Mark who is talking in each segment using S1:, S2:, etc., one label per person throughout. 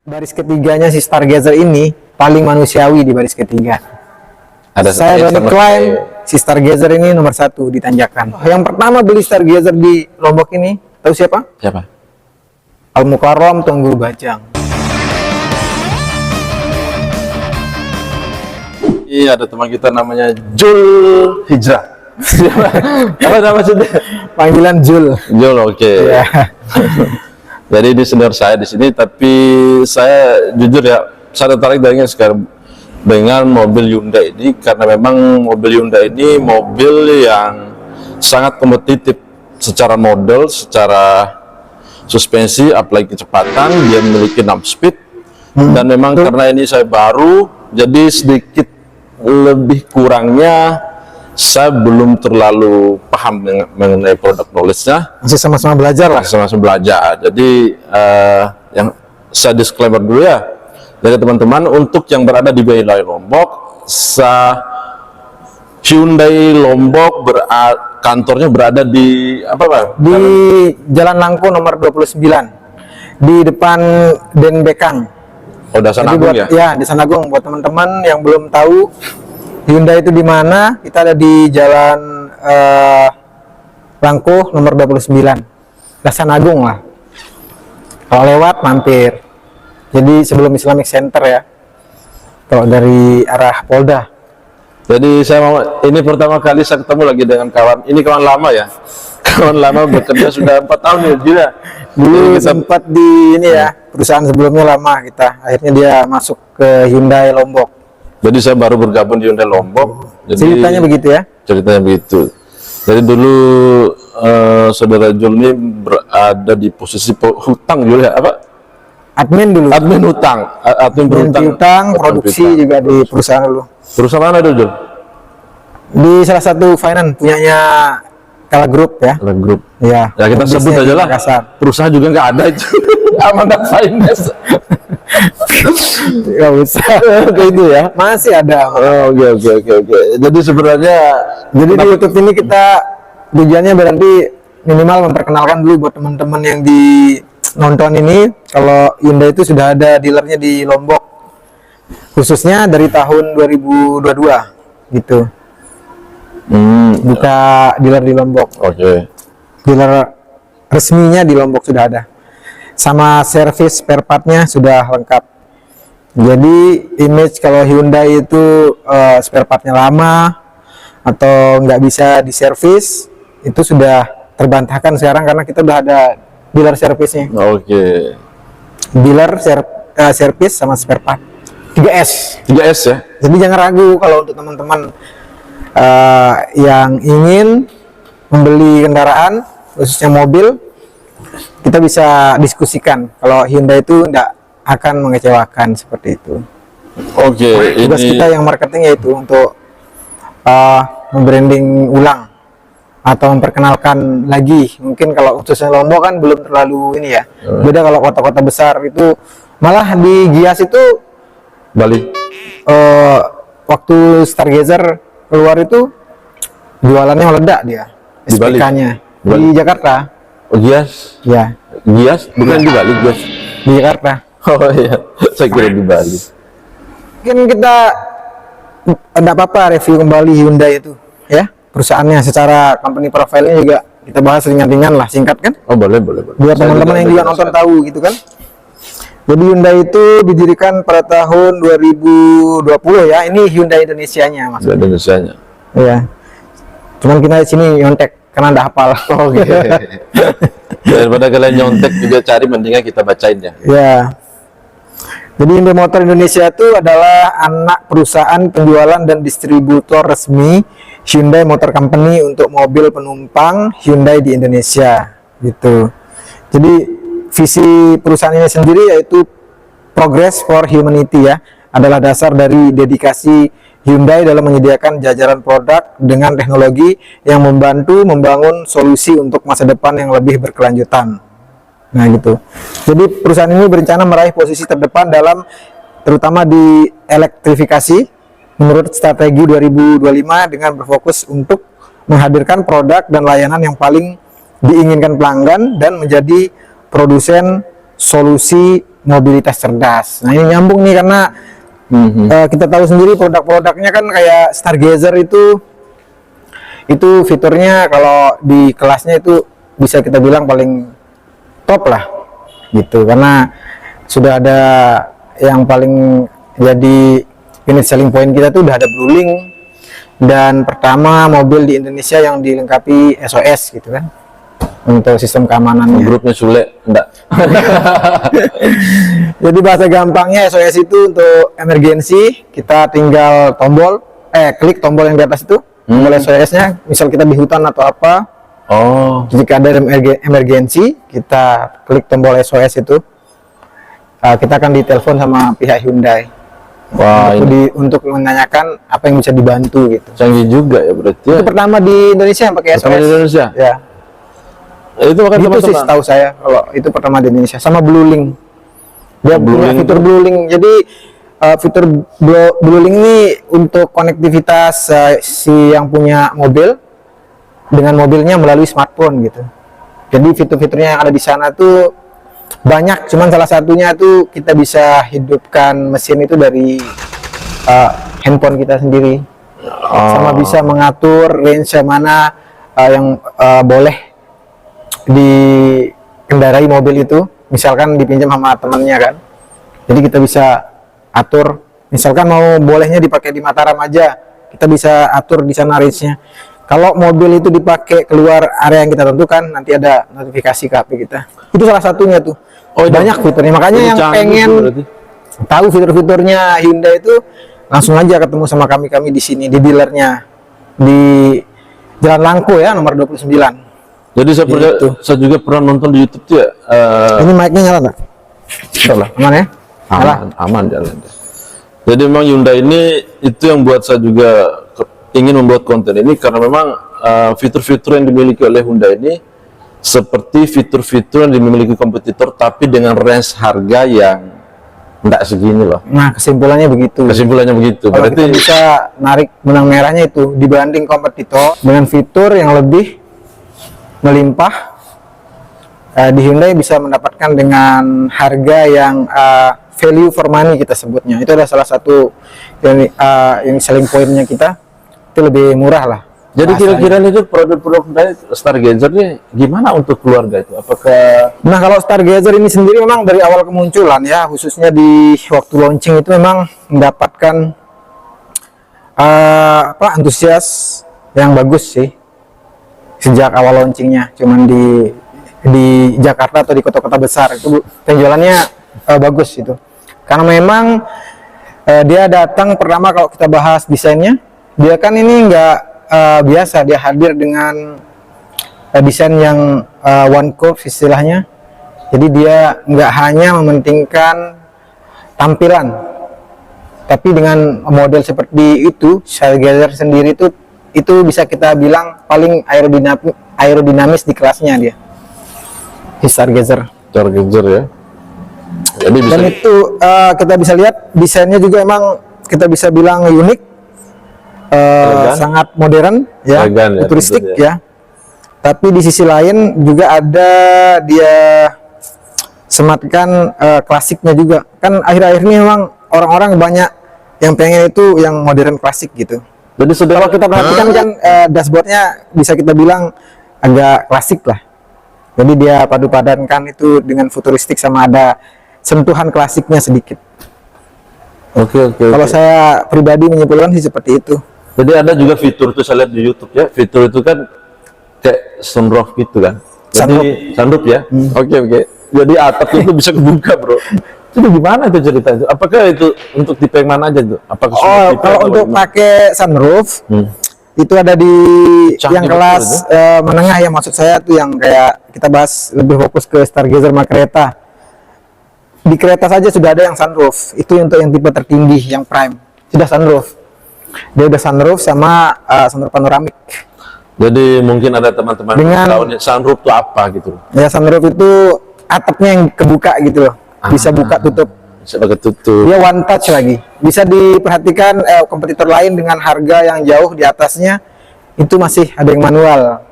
S1: Baris ketiganya si Stargazer ini paling manusiawi di baris ketiga. Saya berani klaim si Stargazer ini nomor 1 di Tanjakan. Yang pertama beli Stargazer di Lombok ini, tahu siapa?
S2: Siapa?
S1: Al Mukarram Tuan Guru Bajang.
S2: Iya, ada teman kita namanya Jul Hijrah. Apa nama sih?
S1: Panggilan Jul.
S2: Jul, oke.
S1: Ya.
S2: Jadi di senior saya di sini, tapi saya jujur ya, saya tertarik dengan mobil Hyundai ini karena memang mobil Hyundai ini mobil yang sangat kompetitif secara model, secara suspensi, apalagi kecepatan. Dia memiliki 6 speed dan memang karena ini saya baru, jadi sedikit lebih kurangnya saya belum terlalu paham mengenai produk knowledge-nya.
S1: Masih sama-sama belajar lah.
S2: Sama-sama belajar. Jadi yang saya disclaimer dulu ya dari teman-teman, untuk yang berada di wilayah Lombok, Hyundai Lombok kantornya berada di apa Pak?
S1: Di Jalan Langko nomor 29 di depan Denbekang.
S2: Oh, Dasan Agung ya?
S1: Ya, Dasan Agung. Buat teman-teman yang belum tahu Hyundai itu di mana, kita ada di Jalan Langko nomor 29 Dasan Agung lah. Kalau lewat mampir. Jadi sebelum Islamic Center ya, kalau dari arah Polda.
S2: Jadi ini pertama kali saya ketemu lagi dengan kawan. Ini kawan lama ya, kawan lama bekerja sudah 4 tahun ya, gila.
S1: Dulu sempat di ini ya, perusahaan sebelumnya lama kita. Akhirnya dia masuk ke Hyundai Lombok.
S2: Jadi saya baru bergabung di Hyundai Lombok. Jadi,
S1: ceritanya begitu ya? Ceritanya
S2: begitu. Jadi dulu saudara Jul ini berada di posisi hutang Jul ya, apa?
S1: Admin dulu.
S2: Admin hutang, admin
S1: berhutang, produksi piutang. Juga di perusahaan dulu.
S2: Perusahaan mana dulu Jul?
S1: Di salah satu finance punyanya Kala Group ya.
S2: Kala Group.
S1: Ya.
S2: Ya kita sebut aja lah. Perusahaan juga nggak ada itu. Amanat Finance.
S1: Gak usah kayak itu ya, masih ada.
S2: Oke. Jadi sebenarnya
S1: di YouTube ini kita tujuannya berarti minimal memperkenalkan dulu buat teman-teman yang di nonton ini kalau Hyundai itu sudah ada dealernya di Lombok, khususnya dari tahun 2022 gitu. Buka dealer di Lombok.
S2: Oke.
S1: Dealer resminya di Lombok sudah ada. Sama servis spare partnya sudah lengkap. Jadi image kalau Hyundai itu spare partnya lama atau nggak bisa diservis itu sudah terbantahkan sekarang karena kita udah ada dealer servisnya.
S2: Oke.
S1: Dealer servis sama spare part 3S
S2: ya.
S1: Jadi jangan ragu kalau untuk teman-teman yang ingin membeli kendaraan khususnya mobil, kita bisa diskusikan. Kalau Hyundai itu tidak akan mengecewakan seperti itu.
S2: Oke.
S1: Tugas kita yang marketing yaitu untuk membranding ulang atau memperkenalkan lagi. Mungkin kalau khususnya Lombok kan belum terlalu ini ya. Beda kalau kota-kota besar itu, malah di Gias itu
S2: Bali.
S1: Waktu Stargazer keluar itu jualannya meledak dia.
S2: Di Bali.
S1: Di Jakarta.
S2: Oh, Gias?
S1: Ya.
S2: Gias? Bukan di Bali, Gias?
S1: Di Jakarta.
S2: Oh iya, saya kira di Bali.
S1: Mungkin kita tidak apa-apa review kembali Hyundai itu, ya. Perusahaannya secara company profile-nya juga kita bahas ringan-ringan lah, singkat kan?
S2: Oh boleh.
S1: Biar teman-teman yang juga nonton tahu gitu kan. Jadi Hyundai itu didirikan pada tahun 2020 ya. Ini Hyundai Indonesianya Mas.
S2: Indonesianya.
S1: Iya. Cuman kita di sini nyontek karena anda hafal.
S2: Oh gitu. Daripada kalian nyontek juga cari, mendingan kita bacain ya.
S1: Ya. Jadi Hyundai Motor Indonesia itu adalah anak perusahaan penjualan dan distributor resmi Hyundai Motor Company untuk mobil penumpang Hyundai di Indonesia gitu. Jadi visi perusahaan ini sendiri yaitu Progress for Humanity ya, adalah dasar dari dedikasi Hyundai dalam menyediakan jajaran produk dengan teknologi yang membantu membangun solusi untuk masa depan yang lebih berkelanjutan. Nah gitu. Jadi perusahaan ini berencana meraih posisi terdepan dalam terutama di elektrifikasi menurut strategi 2025 dengan berfokus untuk menghadirkan produk dan layanan yang paling diinginkan pelanggan dan menjadi produsen solusi mobilitas cerdas. Nah ini nyambung nih karena kita tahu sendiri produk-produknya kan kayak Stargazer itu fiturnya kalau di kelasnya itu bisa kita bilang paling top lah gitu, karena sudah ada yang paling jadi unit selling point kita tuh udah ada BlueLink, dan pertama mobil di Indonesia yang dilengkapi SOS gitu kan untuk sistem keamanannya.
S2: Grupnya Sule enggak?
S1: Jadi bahasa gampangnya SOS itu untuk emergensi, kita tinggal klik tombol yang di atas itu, tombol SOS-nya, misal kita di hutan atau apa.
S2: Oh,
S1: Jika ada emergensi, kita klik tombol SOS itu, kita akan ditelepon sama pihak Hyundai.
S2: wah ini
S1: Untuk menanyakan apa yang bisa dibantu gitu.
S2: canggih juga ya berarti ya.
S1: Itu pertama di Indonesia yang pakai
S2: Pertama
S1: SOS.
S2: di Indonesia?
S1: Ya.
S2: Itu makanya
S1: Itu sih
S2: teman-teman.
S1: setahu saya kalau itu pertama di Indonesia, sama BlueLink. Dia punya
S2: BlueLink
S1: fitur BlueLink. Jadi fitur BlueLink ini untuk konektivitas si yang punya mobil dengan mobilnya melalui smartphone gitu. Jadi fitur-fiturnya yang ada di sana tuh banyak, cuman salah satunya tuh kita bisa hidupkan mesin itu dari handphone kita sendiri. Sama bisa mengatur range mana yang boleh dikendarai mobil itu, misalkan dipinjam sama temennya kan. Jadi kita bisa atur, misalkan mau bolehnya dipakai di Mataram aja, kita bisa atur di sana range-nya. Kalau mobil itu dipakai keluar area yang kita tentukan, nanti ada notifikasi ke HP kita. Itu salah satunya tuh.
S2: Oh,
S1: banyak fiturnya. Makanya
S2: Ini
S1: yang
S2: canggih
S1: pengen
S2: tuh berarti.
S1: tahu fitur-fiturnya Hyundai itu langsung aja ketemu sama kami di sini, di dealernya di Jalan Langko ya, nomor 29.
S2: Jadi saya juga pernah nonton di YouTube tuh ya.
S1: Ini mic-nya nyala nggak?
S2: Salah.
S1: Aman ya? Nyala.
S2: Aman jalan. Jadi memang Hyundai ini itu yang buat saya juga ingin membuat konten ini, karena memang fitur-fitur yang dimiliki oleh Hyundai ini seperti fitur-fitur yang dimiliki kompetitor, tapi dengan range harga yang enggak segini loh.
S1: Nah, kesimpulannya begitu.
S2: Kesimpulannya begitu.
S1: Kalau kita bisa narik benang merahnya itu, dibanding kompetitor dengan fitur yang lebih melimpah, di Hyundai bisa mendapatkan dengan harga yang value for money kita sebutnya. Itu adalah salah satu yang selling pointnya kita, itu lebih murah lah.
S2: Jadi
S1: bahasanya.
S2: kira-kira itu produk-produk dari Stargazer ini gimana untuk keluarga itu? Apakah
S1: Nah, kalau Stargazer ini sendiri memang dari awal kemunculan ya, khususnya di waktu launching itu memang mendapatkan antusias yang bagus sih sejak awal launchingnya. Cuman di Jakarta atau di kota-kota besar itu penjualannya bagus itu, karena memang dia datang pertama. Kalau kita bahas desainnya, dia kan ini nggak biasa, dia hadir dengan desain yang one curve istilahnya. Jadi dia nggak hanya mementingkan tampilan, tapi dengan model seperti itu, Stargazer sendiri itu bisa kita bilang paling aerodinamis di kelasnya dia, di Stargazer
S2: ya? Jadi bisa.
S1: Dan itu kita bisa lihat desainnya juga emang kita bisa bilang unik, sangat modern ya,
S2: Elegan ya,
S1: futuristik
S2: betul
S1: ya. Tapi di sisi lain juga ada dia sematkan klasiknya juga. Kan akhir-akhir ini memang orang-orang banyak yang pengen itu yang modern klasik gitu.
S2: Jadi
S1: Kalau kita perhatikan kan dashboardnya bisa kita bilang agak klasik lah. Jadi dia padu-padankan itu dengan futuristik sama ada sentuhan klasiknya sedikit.
S2: Oke.
S1: Kalau saya pribadi menyimpulkan sih seperti itu.
S2: Jadi ada juga fitur tuh saya lihat di YouTube ya. Fitur itu kan kayak sunroof gitu kan. Jadi sunroof ya. Oke. Jadi atap itu bisa kebuka, Bro. Itu gimana itu cerita itu? Apakah itu untuk tipe yang mana aja tuh? Apakah
S1: Kalau untuk pakai sunroof itu ada di
S2: Canggih
S1: yang kelas menengah ya, maksud saya tuh yang kayak kita bahas lebih fokus ke Stargazer sama kereta. Di kereta saja sudah ada yang sunroof. Itu untuk yang tipe tertinggi, yang prime. Sudah sunroof. Dia udah sunroof sama sunroof panoramik.
S2: Jadi mungkin ada teman-teman yang tahu nih sunroof itu apa gitu.
S1: Ya, sunroof itu atapnya yang kebuka gitu loh. Bisa buka tutup.
S2: Bisa pakai tutup.
S1: Dia one touch lagi. Bisa diperhatikan kompetitor lain dengan harga yang jauh di atasnya itu masih ada yang manual.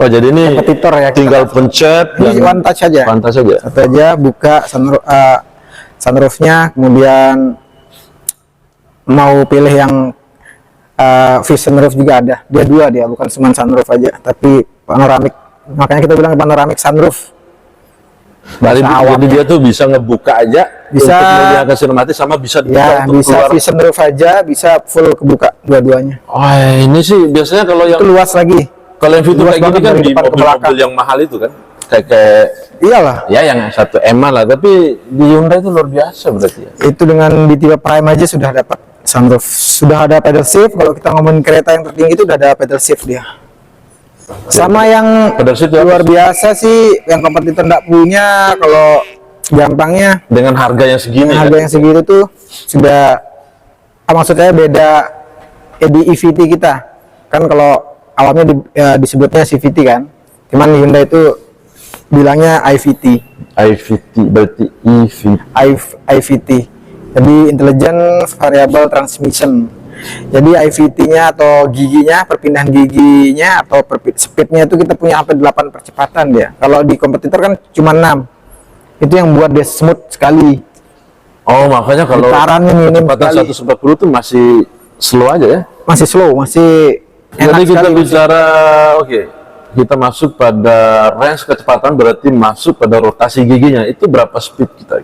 S2: Oh, jadi ini
S1: kompetitor ya.
S2: tinggal pencet
S1: Ini one touch aja.
S2: One touch aja.
S1: Satu aja buka sunroofnya, kemudian mau pilih yang vision roof juga ada. Dia dua, dia bukan cuma sunroof aja, tapi panoramik. Makanya kita bilang panoramik sunroof.
S2: Jadi dia tuh bisa ngebuka aja,
S1: bisa
S2: untuk melihat sinematis, sama bisa
S1: ya,
S2: untuk
S1: bisa
S2: keluar.
S1: vision roof aja, bisa full kebuka dua-duanya.
S2: Oh, ini sih biasanya kalau yang
S1: Itu luas lagi.
S2: Kalau yang fitur
S1: Luas
S2: kayak gini
S1: banget
S2: kan
S1: dari
S2: di
S1: depan ke
S2: mobil-mobil
S1: belakang.
S2: yang mahal itu kan, kayak
S1: Iyalah.
S2: ya yang 1M lah, tapi di Hyundai itu luar biasa berarti ya.
S1: Itu dengan di tipe Prime aja sudah dapat sunroof, sudah ada pedal shift. Kalau kita ngomongin kereta yang tertinggi itu udah ada pedal shift dia. Sama yang
S2: Pedal shift itu apa
S1: luar
S2: sih?
S1: biasa sih, yang kompetitor nggak punya. Kalau gampangnya
S2: Dengan harga yang segini
S1: harga
S2: ya.
S1: yang segitu tuh sudah, maksudnya beda di EVT kita kan. Kalau awalnya disebutnya CVT kan, cuman Hyundai itu bilangnya IVT.
S2: IVT berarti
S1: IVT, jadi Intelligent Variable Transmission. Jadi IVT-nya atau giginya, perpindahan giginya atau speednya itu kita punya sampai 8 percepatan dia. Kalau di kompetitor kan cuma 6. Itu yang buat dia smooth sekali.
S2: Oh, makanya kalau
S1: Getarannya minim
S2: kecepatan
S1: sekali.
S2: 140 itu masih slow aja ya.
S1: Masih slow, masih enak
S2: Jadi kita
S1: sekali.
S2: bicara, oke, kita masuk pada range kecepatan, berarti masuk pada rotasi giginya. Itu berapa speed kita?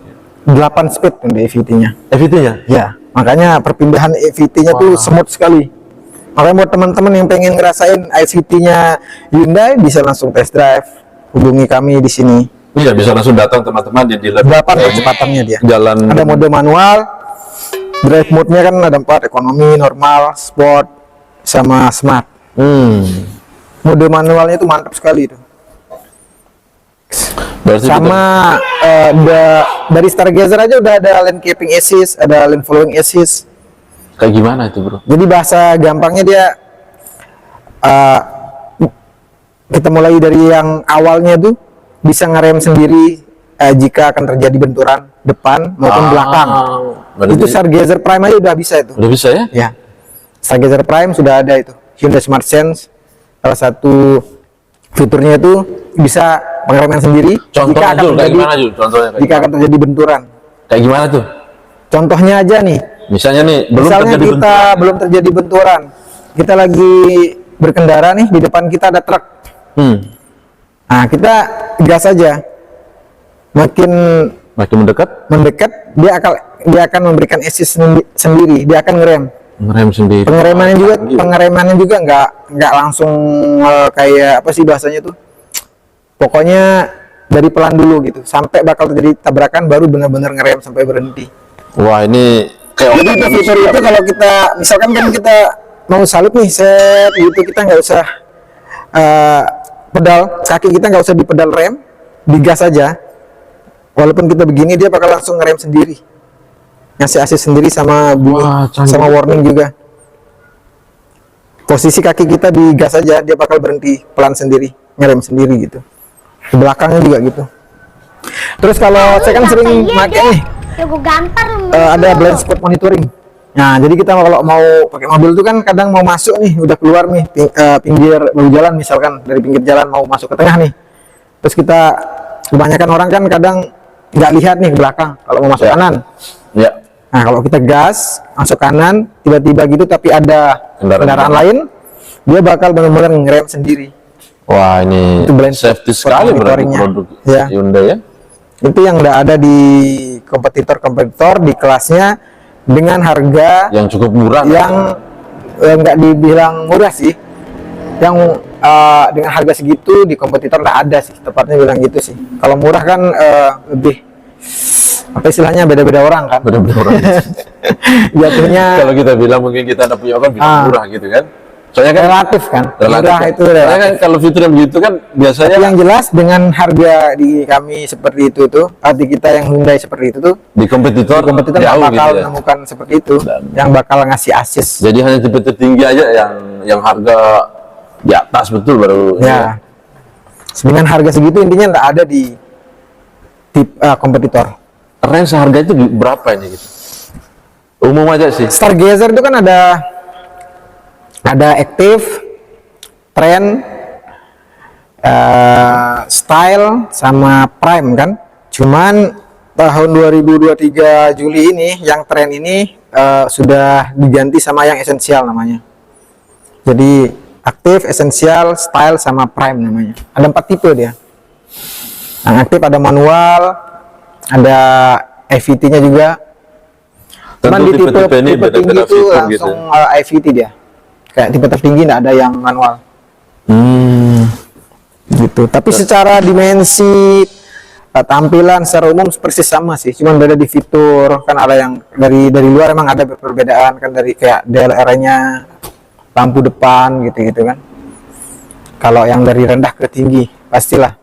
S1: 8 speed di EVT-nya.
S2: EVT-nya?
S1: Ya, makanya perpindahan EVT-nya tuh smooth sekali. Makanya buat teman-teman yang pengen ngerasain EVT-nya Hyundai bisa langsung test drive. Hubungi kami di sini.
S2: Iya, bisa langsung datang teman-teman di dealer.
S1: 8 kecepatannya dia.
S2: Jalan
S1: Ada mode manual, drive mode-nya kan ada 4, ekonomi, normal, sport, sama smart. Mode manualnya itu mantap sekali itu.
S2: berarti
S1: Sama dari Stargazer aja udah ada lane keeping assist, ada lane following assist.
S2: kayak gimana itu, bro?
S1: Jadi bahasa gampangnya dia kita mulai dari yang awalnya tuh bisa ngerem sendiri jika akan terjadi benturan depan maupun belakang.
S2: berarti
S1: Itu Stargazer Prime aja udah bisa itu.
S2: udah bisa ya?
S1: Ya, Stargazer Prime sudah ada itu. Hyundai Smart Sense, salah satu fiturnya itu bisa pengereman sendiri
S2: Contohnya Jul, kayak gimana Jul? Contohnya kayak
S1: jika akan terjadi benturan.
S2: Kayak gimana tuh?
S1: Contohnya aja nih,
S2: Misalnya nih,
S1: misalnya
S2: terjadi
S1: kita belum terjadi benturan, kita lagi berkendara nih, di depan kita ada truk. Nah, kita gas aja. Makin
S2: makin
S1: mendekat, dia akan memberikan assist sendiri, dia akan ngerem
S2: sendiri.
S1: pengeremannya juga nggak langsung kayak apa sih bahasanya tuh, pokoknya dari pelan dulu gitu sampai bakal terjadi tabrakan baru benar-benar ngerem sampai berhenti.
S2: Wah, ini kayak
S1: Jadi fitur itu kalau kita misalkan kan kita mau salip nih set gitu, kita nggak usah pedal kaki, kita nggak usah di pedal rem, digas aja. Walaupun kita begini dia bakal langsung ngerem sendiri, ngasih assist sendiri sama bunyi, sama warning juga. Posisi kaki kita digas aja dia bakal berhenti pelan sendiri, ngerem sendiri gitu. Di belakangnya juga gitu. Terus kalau saya kan sering pakai nih ada blind spot monitoring. Nah, jadi kita kalau mau pakai mobil itu kan kadang mau masuk nih, udah keluar nih pinggir bahu jalan, misalkan dari pinggir jalan mau masuk ke tengah nih. Terus kita, kebanyakan orang kan kadang nggak lihat nih ke belakang kalau mau masuk kanan.
S2: Ya.
S1: Nah, kalau kita gas masuk kanan tiba-tiba gitu tapi ada kendaraan lain, dia bakal benar-benar ngerem sendiri.
S2: Wah, ini
S1: Itu blind
S2: safety
S1: spot
S2: sekali berarti
S1: monitoringnya.
S2: produk
S1: Ya.
S2: Hyundai ya.
S1: Itu yang udah ada di kompetitor di kelasnya dengan harga
S2: Yang cukup murah.
S1: yang nggak dibilang murah sih, yang dengan harga segitu di kompetitor nggak ada sih, tepatnya bilang gitu sih. Kalau murah kan lebih apa istilahnya, beda-beda orang kan.
S2: Benar-benar murah.
S1: Jatuhnya
S2: Kalau kita bilang mungkin kita ada punya kan bilang murah gitu kan. Soalnya kan
S1: relatif kan.
S2: relatif.
S1: Murah itu
S2: Soalnya
S1: relatif.
S2: kan kalau fitur yang begitu kan biasanya
S1: Tapi yang jelas dengan harga di kami seperti itu tuh, di kita yang Hyundai seperti itu tuh,
S2: di kompetitor
S1: kompetitor
S2: jauh
S1: nggak bakal
S2: gitu ya.
S1: menemukan seperti itu, yang bakal ngasih assist.
S2: Jadi hanya tipe tertinggi aja yang harga di atas betul baru.
S1: Ya, dengan harga segitu intinya nggak ada di kompetitor.
S2: Range harga itu berapa ini gitu? Umum aja sih.
S1: Stargazer itu kan ada Active, Trend, Style sama Prime kan. Cuman tahun 2023 Juli ini yang tren ini sudah diganti sama yang esensial namanya. Jadi aktif, esensial, style sama Prime namanya. Ada 4 tipe dia. Yang aktif ada manual, ada IVT-nya juga. Cuman di tipe tinggi itu langsung IVT dia. Kayak tipe tertinggi nggak ada yang manual. Gitu. Tapi secara dimensi tampilan secara umum persis sama sih. Cuman beda di fitur. Kan ada yang dari luar emang ada perbedaan kan, dari kayak DLR-nya, lampu depan gitu-gitu kan. Kalau yang dari rendah ke tinggi pastilah.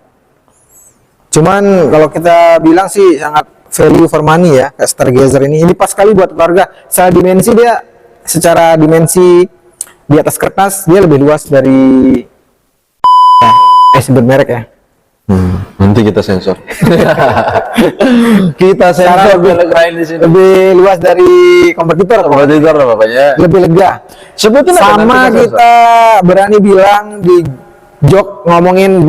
S1: Cuman kalau kita bilang sih sangat value for money ya, kayak Stargazer ini pas sekali buat keluarga. Secara dimensi di atas kertas dia lebih luas dari sebut merek ya.
S2: Nanti kita sensor. Kita sensor
S1: lebih luas dari kompetitor
S2: bapaknya.
S1: lebih lega.
S2: Sebutin
S1: Sama kita berani bilang di jok ngomongin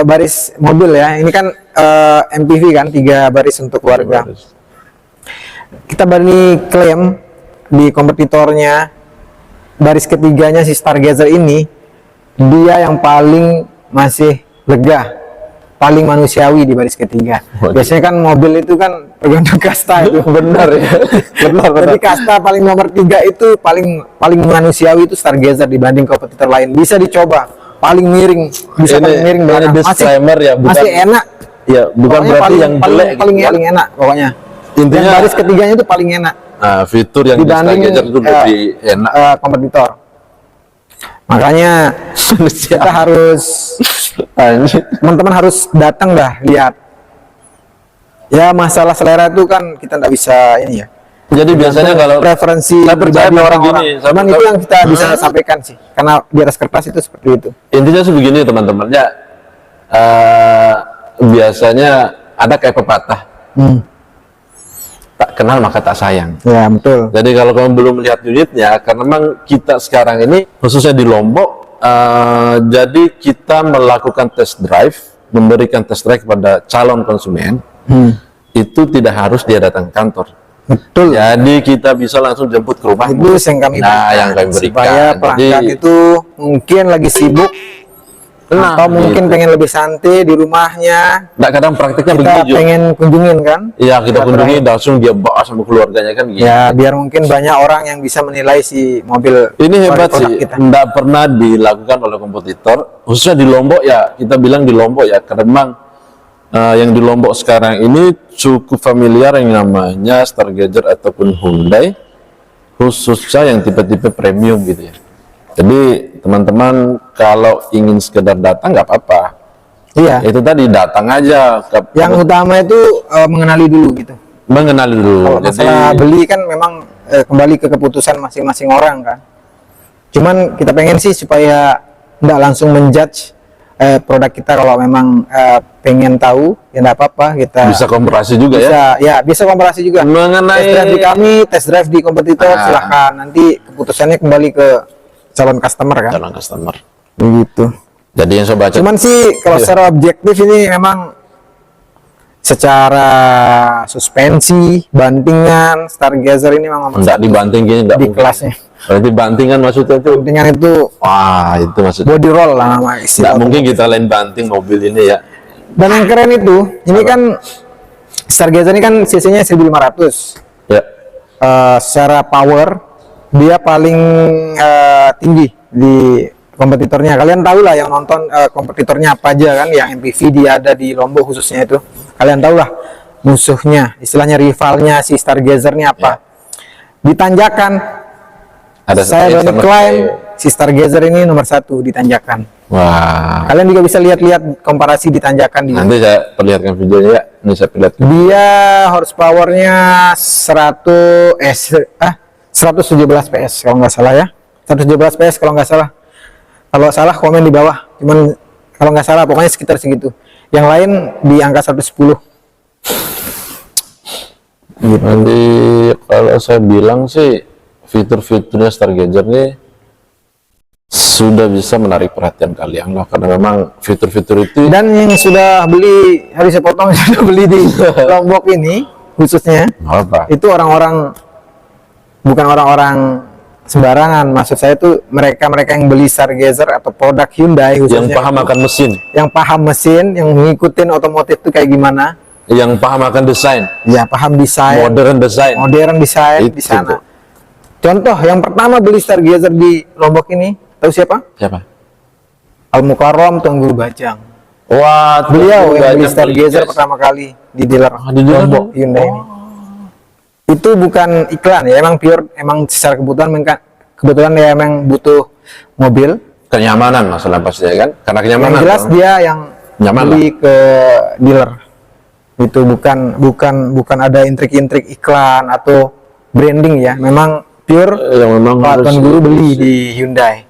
S1: baris mobil ya. Ini kan MPV kan, 3 baris untuk keluarga. Kita berani klaim di kompetitornya baris ketiganya si Stargazer ini dia yang paling masih lega, paling manusiawi di baris ketiga. Biasanya kan mobil itu kan tergantung kasta itu.
S2: Benar ya. benar.
S1: Jadi kasta paling nomor 3 itu paling manusiawi itu Stargazer dibanding kompetitor lain. Bisa dicoba. Paling miring, bisa paling miring banget.
S2: Disclaimer ya, bukan,
S1: masih enak.
S2: Ya, bukan
S1: Pokoknya
S2: berarti yang jelek
S1: paling enak pokoknya.
S2: Intinya
S1: yang baris ketiganya itu paling enak.
S2: Fitur yang
S1: dibanding
S2: Stargazer itu lebih enak.
S1: Kompetitor. Makanya kita harus teman-teman harus datang dah lihat. Ya masalah selera itu kan kita nggak bisa ini ya.
S2: Jadi biasanya kalau
S1: preferensi
S2: saya percaya sama orang gini,
S1: cuman itu yang kita bisa sampaikan sih, karena di atas kertas itu seperti itu.
S2: Intinya sih begini teman-teman ya, biasanya ada kayak pepatah, tak kenal maka tak sayang.
S1: Ya betul.
S2: Jadi kalau kamu belum melihat unitnya, karena memang kita sekarang ini khususnya di Lombok, jadi kita melakukan test drive, memberikan test drive kepada calon konsumen, itu tidak harus dia datang ke kantor.
S1: Betul.
S2: Jadi kita bisa langsung jemput ke rumah.
S1: Itu yang kami
S2: berikan.
S1: Supaya pelanggan itu mungkin lagi sibuk, atau mungkin pengen lebih santai di rumahnya.
S2: Nah, kadang praktiknya
S1: kita
S2: begitu.
S1: Pengen kunjungin kan?
S2: Iya, kita kunjungi langsung dia bawa sama keluarganya kan gitu.
S1: Ya, biar mungkin banyak orang yang bisa menilai si mobil.
S2: Ini hebat sih, tidak pernah dilakukan oleh kompetitor, khususnya di Lombok ya. Kita bilang di Lombok ya, karena memang yang di Lombok sekarang ini cukup familiar yang namanya Stargazer ataupun Hyundai, khususnya yang tipe-tipe premium gitu ya. Jadi teman-teman kalau ingin sekedar datang nggak apa-apa.
S1: Iya.
S2: Itu tadi datang aja.
S1: Yang utama itu mengenali dulu gitu.
S2: Mengenali dulu.
S1: Kalau masalah beli kan memang kembali ke keputusan masing-masing orang kan. Cuman kita pengen sih supaya nggak langsung menjudge produk kita. Kalau memang pengen tahu ya nggak apa-apa, kita
S2: bisa komparasi juga
S1: bisa komparasi juga.
S2: Mengenai
S1: test drive di kami, test drive di kompetitor, silahkan. Nanti keputusannya kembali ke calon customer kan.
S2: Calon customer.
S1: Begitu.
S2: Jadi yang saya baca.
S1: Cuman sih kalau secara objektif ini memang secara suspensi, bantingan, Stargazer ini memang
S2: enggak dibantingin enggak
S1: di kelasnya.
S2: Berarti bantingan maksudnya itu?
S1: Bantingan itu,
S2: wah itu maksudnya
S1: body roll lah nama istilah.
S2: Nggak mungkin kita lain banting mobil ini ya.
S1: Dan yang keren itu, ini kan Stargazer ini kan cc-nya 1500.
S2: Ya.
S1: Secara power dia paling tinggi di kompetitornya. Kalian tahu lah yang nonton kompetitornya apa aja kan, yang MPV dia ada di Lombok khususnya itu. Kalian tahu lah musuhnya, istilahnya rivalnya si Stargazer ini apa. Di tanjakan saya berani klaim si Stargazer ini nomor 1 di tanjakan.
S2: Wah.
S1: Kalian juga bisa lihat-lihat komparasi di tanjakan di.
S2: Nanti saya perlihatkan videonya ya. Ini saya perlihatkan.
S1: Dia horsepowernya 117 PS kalau nggak salah ya. 117 PS kalau nggak salah. Kalau salah komen di bawah. Cuman kalau nggak salah pokoknya sekitar segitu. Yang lain di angka 110.
S2: Gitu. Nanti kalau saya bilang sih fitur-fiturnya Stargazer nih sudah bisa menarik perhatian kalian lah, karena memang fitur-fitur itu.
S1: Dan yang sudah beli, harus saya potong, sudah beli di Lombok ini khususnya,
S2: Apa?
S1: itu orang-orang, bukan orang-orang sembarangan. Maksud saya tuh mereka-mereka yang beli Stargazer atau produk Hyundai
S2: Yang
S1: khususnya,
S2: paham akan mesin,
S1: yang paham mesin, yang ngikutin otomotif itu kayak gimana,
S2: yang paham akan desain,
S1: ya paham desain,
S2: modern desain.
S1: modern desain
S2: Itu
S1: di sana.
S2: tuh.
S1: Contoh yang pertama beli Stargazer di Lombok ini, tahu siapa?
S2: Siapa?
S1: Al Mukarram Tuan Guru Bajang.
S2: Wah,
S1: Beliau yang beli
S2: banyak
S1: Stargazer
S2: beli, guys.
S1: pertama kali di dealer
S2: di dealer
S1: Lombok
S2: dulu?
S1: Hyundai ini. Itu bukan iklan ya, emang pure, emang secara kebetulan ya emang butuh mobil.
S2: Kenyamanan masalah pasti ya kan, karena
S1: Yang
S2: kenyamanan.
S1: jelas
S2: dong.
S1: dia yang
S2: Nyaman
S1: beli ke dealer. Itu bukan ada intrik-intrik iklan atau branding ya, memang pure
S2: yang memang
S1: Pak
S2: harus-
S1: Tuan Guru beli di Hyundai.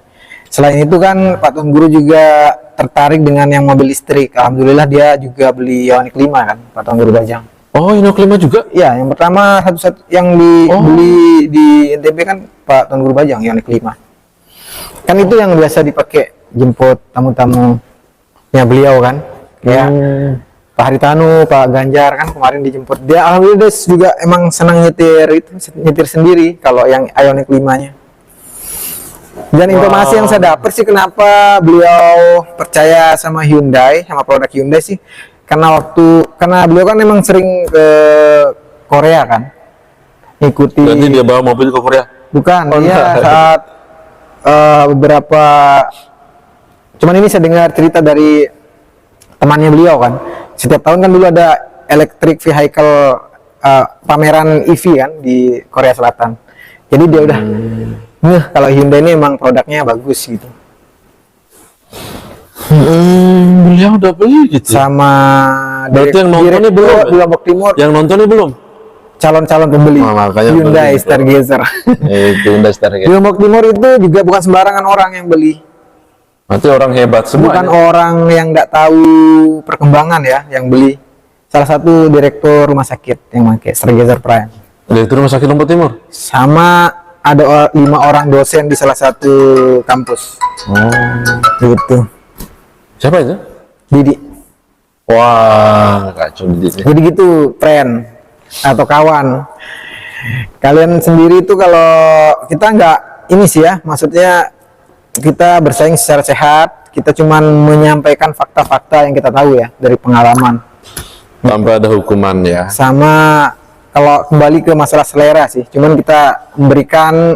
S1: Selain itu kan Pak Tuan Guru juga tertarik dengan yang mobil listrik. Alhamdulillah dia juga beli Ioniq 5 kan, Pak Tuan Guru Bajang.
S2: Oh, Ioniq 5 juga.
S1: Ya, yang pertama satu-satu yang dibeli di NTB kan Pak Tuan Guru Bajang, Ioniq 5. Kan itu yang biasa dipakai jemput tamu-tamu ya beliau kan. Ya. Pak Haritanu, Pak Ganjar kan kemarin dijemput. Dia alhamdulillah dia juga emang senang nyetir sendiri kalau yang Ioniq 5-nya. Dan informasi yang saya dapat sih kenapa beliau percaya sama Hyundai, sama produk Hyundai sih, karena beliau kan memang sering ke Korea kan, ikuti.
S2: Berarti dia bawa mobil ke Korea.
S1: Bukan,
S2: Oh,
S1: dia
S2: enggak.
S1: saat beberapa, cuman ini saya dengar cerita dari temannya beliau kan, setiap tahun kan dulu ada electric vehicle pameran EV kan di Korea Selatan. Jadi dia udah kalau Hyundai ini emang produknya bagus gitu.
S2: Beliau udah beli gitu.
S1: Sama
S2: Berarti yang nontonnya
S1: direktur
S2: belum,
S1: di Lombok Timur,
S2: Yang nontonnya belum?
S1: calon-calon pembeli
S2: Oh, makanya
S1: Hyundai
S2: beli.
S1: Stargazer.
S2: Itu Hyundai
S1: Di
S2: Stargazer.
S1: Lombok Timur itu juga bukan sembarangan orang yang beli.
S2: Berarti orang hebat semua.
S1: Bukan
S2: ini.
S1: orang yang nggak tahu perkembangan ya yang beli. Salah satu direktur rumah sakit yang pakai Stargazer Prime.
S2: Direktur Rumah Sakit Lombok Timur.
S1: Sama ada 5 orang dosen di salah satu kampus. Gitu.
S2: Siapa itu?
S1: Didi.
S2: Wah, kacau Didi.
S1: Jadi gitu, friend atau kawan. Kalian sendiri itu kalau kita nggak ini sih ya, maksudnya kita bersaing secara sehat. Kita cuman menyampaikan fakta-fakta yang kita tahu ya dari pengalaman.
S2: Tanpa ada hukuman ya.
S1: Sama kalau kembali ke masalah selera sih, cuman kita memberikan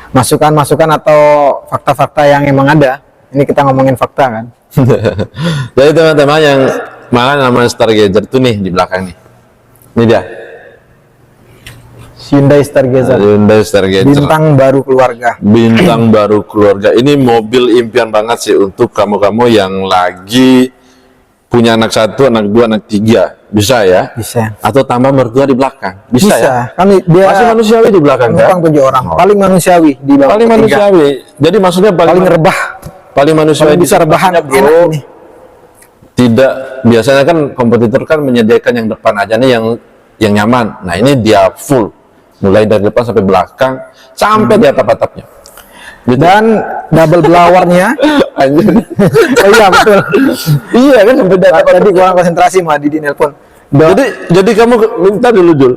S1: masukan-masukan atau fakta-fakta yang emang ada. Ini kita ngomongin fakta kan.
S2: Jadi teman-teman yang mana nama Stargazer tuh nih di belakang nih. Ini dia.
S1: Hyundai Stargazer,
S2: Hyundai Stargazer.
S1: bintang baru keluarga.
S2: Bintang baru keluarga. Ini mobil impian banget sih untuk kamu-kamu yang lagi punya anak 1, anak 2, anak 3. Bisa ya?
S1: Bisa.
S2: Atau tambah mertua di belakang. Bisa, ya?
S1: Kami dia
S2: Masih manusiawi di belakang kan?
S1: penumpang 7 orang, paling manusiawi di bawah
S2: Paling
S1: ketiga.
S2: manusiawi. Jadi maksudnya
S1: Paling rebah,
S2: paling manusiawi
S1: paling
S2: di
S1: bisa rebahan
S2: sebenarnya, bro.
S1: enak ini.
S2: Tidak, biasanya kan kompetitor kan menyediakan yang depan aja nih yang nyaman. Nah, ini dia full. Mulai dari depan sampai belakang sampai di atap-atapnya. Gitu.
S1: Dan double blowernya.
S2: Anjir.
S1: Oh iya betul.
S2: Iya kan sampai di atap.
S1: Tadi kurang konsentrasi mah di nelpon.
S2: Jadi kamu minta dulu Jul.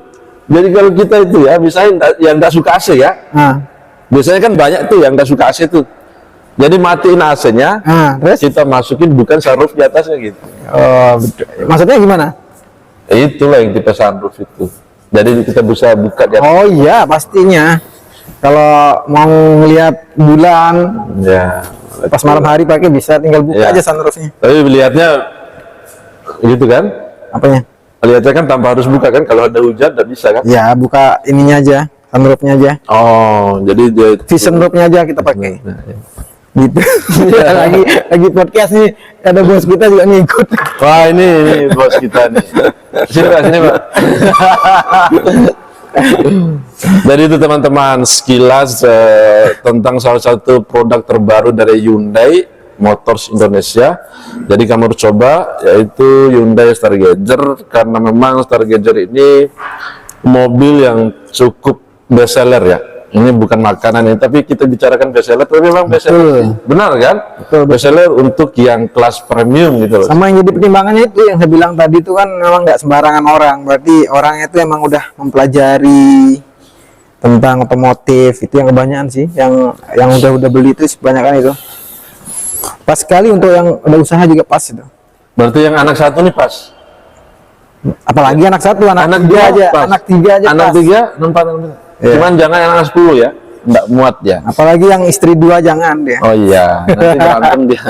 S2: Jadi kalau kita itu ya, misalnya yang nggak suka AC ya,
S1: Nah,
S2: biasanya kan banyak tuh yang nggak suka AC tuh. Jadi matiin AC-nya,
S1: terus?
S2: kita masukin bukan sunroof di atasnya gitu.
S1: Oh, betul. Maksudnya gimana?
S2: Itulah yang tipe sunroof itu. Jadi kita bisa buka di atas.
S1: Oh iya, pastinya. Kalau mau ngelihat bulan
S2: Ya.
S1: pas malam hari pakai bisa tinggal buka
S2: Ya.
S1: aja sunroofnya.
S2: Tapi lihatnya gitu kan?
S1: Apanya?
S2: Lihatnya kan tanpa harus buka kan? Kalau ada hujan nggak bisa kan?
S1: Ya, buka ininya aja, sunroofnya aja.
S2: Oh, jadi dia
S1: Vision roofnya aja kita pakai.
S2: Nah, ya.
S1: Gitu. Ya, lagi podcast nih, ada bos kita juga ngikut.
S2: Wah, ini bos kita nih. Sini Pak, sini Pak. Jadi itu teman-teman sekilas tentang salah satu produk terbaru dari Hyundai Motors Indonesia. Jadi kamu harus coba, yaitu Hyundai Stargazer, karena memang Stargazer ini mobil yang cukup best seller ya. Ini bukan makanan ini, tapi kita bicarakan bestseller. Tapi memang bestseller, benar kan?
S1: Betul.
S2: Bestseller untuk yang kelas premium gitu loh.
S1: Sama yang jadi pertimbangannya itu yang saya bilang tadi itu kan memang nggak sembarangan orang. Berarti orangnya itu emang udah mempelajari tentang otomotif. Itu yang kebanyakan sih. Yang udah beli itu kebanyakan itu. Pas sekali untuk yang udah usaha juga pas itu.
S2: Berarti yang anak satu nih pas.
S1: Apalagi anak satu, anak tiga
S2: dua
S1: aja,
S2: pas.
S1: anak tiga aja
S2: anak
S1: pas.
S2: tiga, empat.
S1: Iya.
S2: Cuman jangan anak 10 ya, nggak muat ya.
S1: Apalagi yang istri 2 jangan dia.
S2: Oh iya, nanti berantem dia.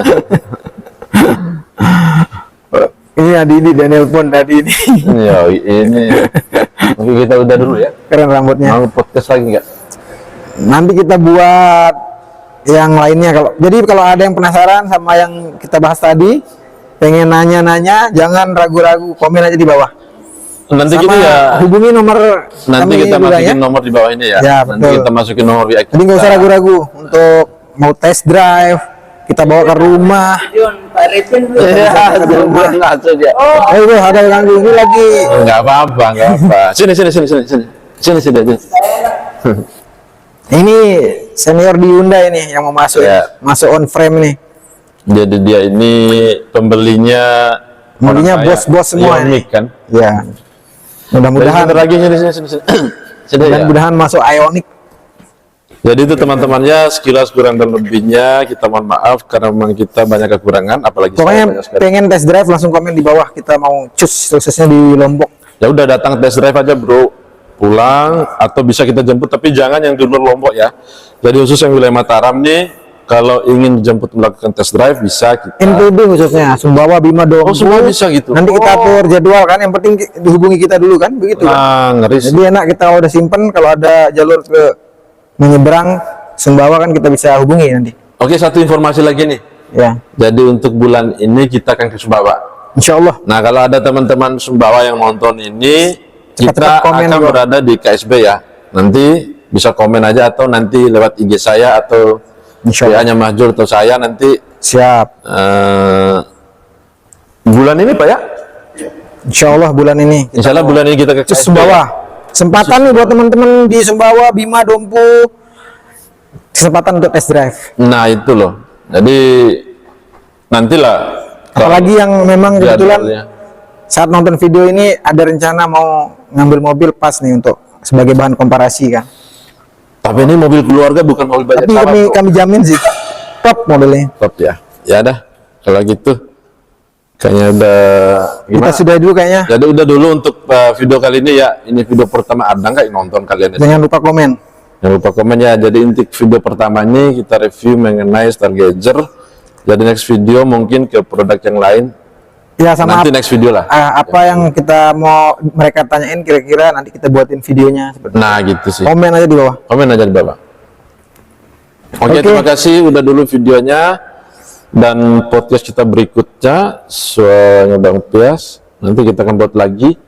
S1: Ini Adi dan nelpon tadi ini.
S2: Ya ini. Mungkin kita udah dulu ya.
S1: Keren rambutnya.
S2: Mau podcast lagi nggak?
S1: Nanti kita buat yang lainnya jadi kalau ada yang penasaran sama yang kita bahas tadi, pengen nanya-nanya, jangan ragu-ragu, komen aja di bawah.
S2: Nanti
S1: Sama
S2: kita ya
S1: hubungi nomor
S2: nanti
S1: kami
S2: kita
S1: juga
S2: masukin
S1: ya.
S2: nomor di bawah ini ya.
S1: Ya,
S2: Nanti
S1: betul.
S2: kita masukin nomor WA.
S1: Jadi nggak usah ragu-ragu untuk mau test drive, kita bawa ke rumah.
S3: Pak Ripin dulu.
S2: Iya, ngaco dia.
S1: Bro, ada yang ganggu ini lagi.
S2: Enggak apa-apa, enggak apa. Sini. Sini.
S1: Ini senior di Hyundai ini yang mau masuk,
S2: Ya.
S1: masuk on frame nih.
S2: Jadi dia ini pembelinya
S1: Pembelinya
S2: orang kaya.
S1: bos-bos semua
S2: Ioniq kan.
S1: Ya,
S2: Dan
S1: mudah-mudahan
S2: sebentar lagi sini. Sini ya.
S1: mudah-mudahan masuk Ioniq.
S2: Jadi itu teman-temannya sekilas kurang dan lebihnya kita mohon maaf karena memang kita banyak kekurangan, apalagi saya
S1: Pokoknya
S2: banyak sekali.
S1: pengen test drive langsung komen di bawah, kita mau cus suksesnya di Lombok.
S2: Ya udah datang test drive aja bro, pulang atau bisa kita jemput, tapi jangan yang di luar Lombok ya. Jadi khusus yang wilayah Mataram nih, kalau ingin dijemput melakukan test drive bisa kita.
S1: NTB khususnya, Sumbawa, Bima, Dompu.
S2: Oh semua bisa gitu.
S1: Nanti kita atur jadwal kan, yang penting dihubungi kita dulu kan, begitu kan.
S2: Nah ngeri sih.
S1: Jadi enak kita udah simpen, kalau ada jalur ke menyeberang Sumbawa kan kita bisa hubungi nanti.
S2: Oke, satu informasi lagi nih.
S1: Ya,
S2: Jadi untuk bulan ini kita akan ke Sumbawa.
S1: insya Allah.
S2: Nah kalau ada teman-teman Sumbawa yang nonton ini,
S1: Cepat-cepat
S2: kita
S1: komen
S2: akan
S1: bro.
S2: berada di KSB ya. Nanti bisa komen aja atau nanti lewat IG saya atau
S1: Insya Allah.
S2: WA-nya Mahjul atau saya nanti
S1: Siap.
S2: bulan ini Pak ya?
S1: Insya Allah bulan ini.
S2: Insya Allah bulan ini kita ke
S1: Cus
S2: KSB ya.
S1: Sumbawa. Kesempatan nih buat teman-teman di Sumbawa, Bima, Dompu. Kesempatan untuk test drive.
S2: Nah itu loh. Jadi nantilah.
S1: Apalagi yang memang kebetulan
S2: jadwalnya.
S1: saat nonton video ini ada rencana mau ngambil mobil pas nih untuk sebagai bahan komparasi kan.
S2: Tapi ini mobil keluarga bukan mobil banyak
S1: Tapi
S2: sawah, bro.
S1: kami jamin sih top mobilnya.
S2: Top ya. Ya dah. Kalau gitu kayaknya udah
S1: Kita
S2: gimana?
S1: sudah dulu kayaknya.
S2: Jadi udah dulu untuk video kali ini ya. Ini video pertama, ada nggak yang nonton kalian?
S1: Jangan lupa komen.
S2: Jangan lupa komen ya. Jadi untuk video pertama ini kita review mengenai Stargazer. Jadi next video mungkin ke produk yang lain.
S1: Ya sama
S2: Nanti next video lah.
S1: apa yang kita mau mereka tanyain kira-kira nanti kita buatin videonya seperti itu.
S2: Nah gitu sih.
S1: Komen aja di bawah.
S2: Komen aja di bawah. Oke,
S1: Oke.
S2: terima kasih udah dulu videonya. Dan podcast kita berikutnya suaranya Bang Pias. Nanti kita akan buat lagi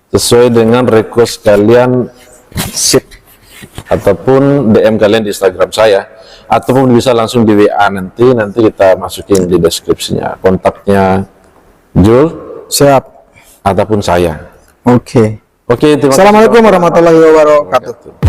S2: sesuai dengan request kalian,
S1: Sip.
S2: ataupun DM kalian di Instagram saya, ataupun bisa langsung di WA nanti kita masukin di deskripsinya kontaknya Jul
S1: Siap.
S2: ataupun saya.
S1: Oke.
S2: Oke, terima kasih.
S1: Assalamualaikum warahmatullahi wabarakatuh.